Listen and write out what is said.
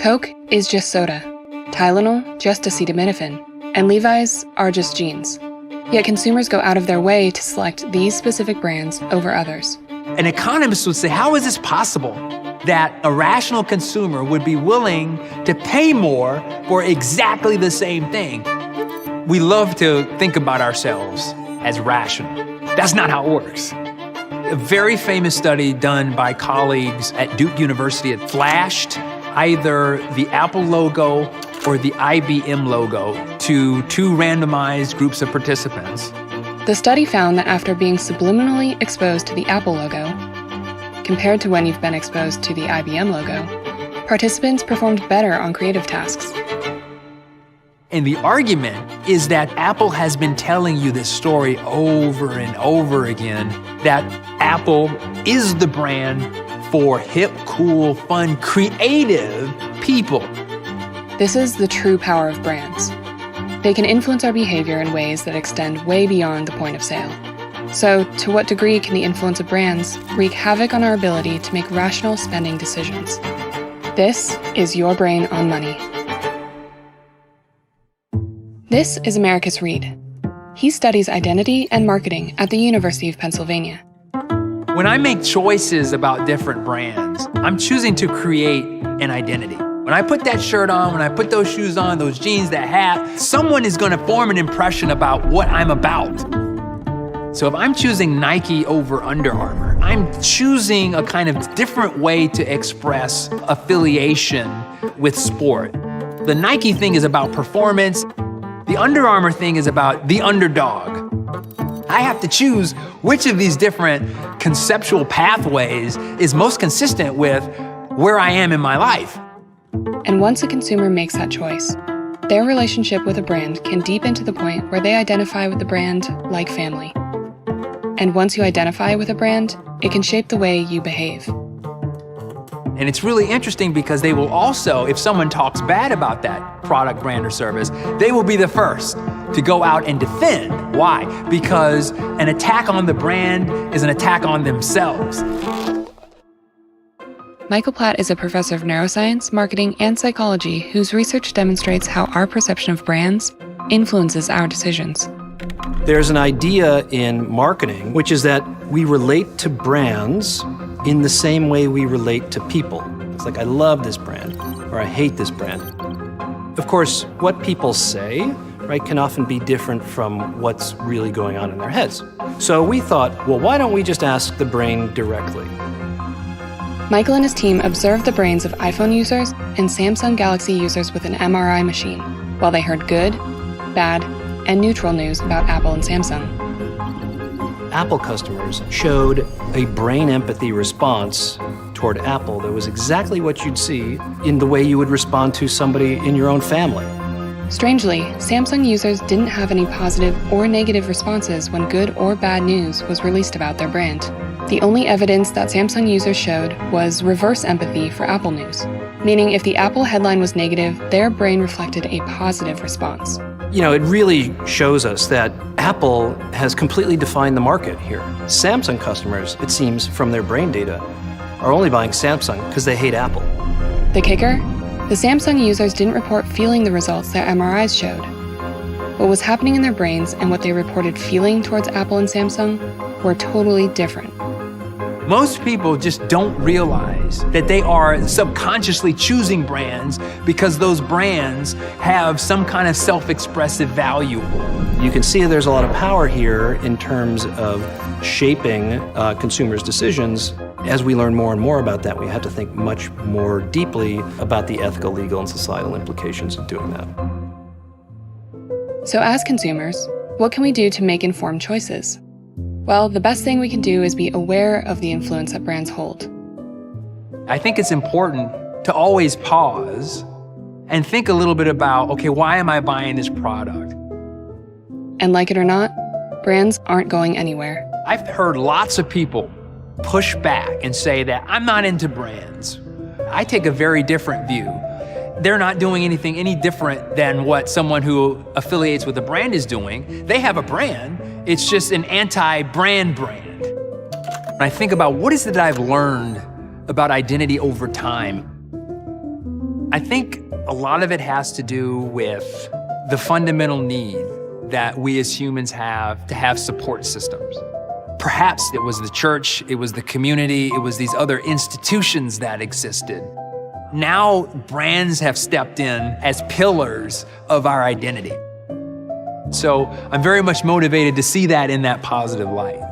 Coke is just soda, Tylenol just acetaminophen, and Levi's are just jeans. Yet consumers go out of their way to select these specific brands over others. An economist would say, how is this possible that a rational consumer would be willing to pay more for exactly the same thing? We love to think about ourselves as rational. That's not how it works. A very famous study done by colleagues at Duke University had flashed either the Apple logo or the IBM logo to two randomized groups of participants. The study found that after being subliminally exposed to the Apple logo, compared to when you've been exposed to the IBM logo, participants performed better on creative tasks. And the argument is that Apple has been telling you this story over and over again, that Apple is the brand for hip, cool, fun, creative people. This is the true power of brands. They can influence our behavior in ways that extend way beyond the point of sale. So, to what degree can the influence of brands wreak havoc on our ability to make rational spending decisions? This is Your Brain on Money. This is Americus Reed. He studies identity and marketing at the University of Pennsylvania. When I make choices about different brands, I'm choosing to create an identity. When I put that shirt on, when I put those shoes on, those jeans, that hat, someone is going to form an impression about what I'm about. So if I'm choosing Nike over Under Armour, I'm choosing a kind of different way to express affiliation with sport. The Nike thing is about performance. The Under Armour thing is about the underdog. I have to choose which of these different conceptual pathways is most consistent with where I am in my life. And once a consumer makes that choice, their relationship with a brand can deepen to the point where they identify with the brand like family. And once you identify with a brand, it can shape the way you behave. And it's really interesting because they will also, if someone talks bad about that product, brand, or service, they will be the first to go out and defend. Why? Because an attack on the brand is an attack on themselves. Michael Platt is a professor of neuroscience, marketing, and psychology whose research demonstrates how our perception of brands influences our decisions. There's an idea in marketing, which is that we relate to brands in the same way we relate to people. It's like, I love this brand, or I hate this brand. Of course, what people say, right, can often be different from what's really going on in their heads. So we thought, well, why don't we just ask the brain directly? Michael and his team observed the brains of iPhone users and Samsung Galaxy users with an MRI machine, while they heard good, bad, and neutral news about Apple and Samsung. Apple customers showed a brain empathy response toward Apple that was exactly what you'd see in the way you would respond to somebody in your own family. Strangely, Samsung users didn't have any positive or negative responses when good or bad news was released about their brand. The only evidence that Samsung users showed was reverse empathy for Apple news, meaning if the Apple headline was negative, their brain reflected a positive response. You know, it really shows us that Apple has completely defined the market here. Samsung customers, it seems from their brain data, are only buying Samsung because they hate Apple. The kicker? The Samsung users didn't report feeling the results their MRIs showed. What was happening in their brains and what they reported feeling towards Apple and Samsung were totally different. Most people just don't realize that they are subconsciously choosing brands because those brands have some kind of self-expressive value. You can see there's a lot of power here in terms of shaping consumers' decisions. As we learn more and more about that, we have to think much more deeply about the ethical, legal, and societal implications of doing that. So as consumers, what can we do to make informed choices? Well, the best thing we can do is be aware of the influence that brands hold. I think it's important to always pause and think a little bit about, okay, why am I buying this product? And like it or not, brands aren't going anywhere. I've heard lots of people push back and say that I'm not into brands. I take a very different view. They're not doing anything any different than what someone who affiliates with a brand is doing. They have a brand. It's just an anti-brand brand. When I think about what is it that I've learned about identity over time, I think a lot of it has to do with the fundamental need that we as humans have to have support systems. Perhaps it was the church, it was the community, it was these other institutions that existed. Now brands have stepped in as pillars of our identity. So I'm very much motivated to see that in that positive light.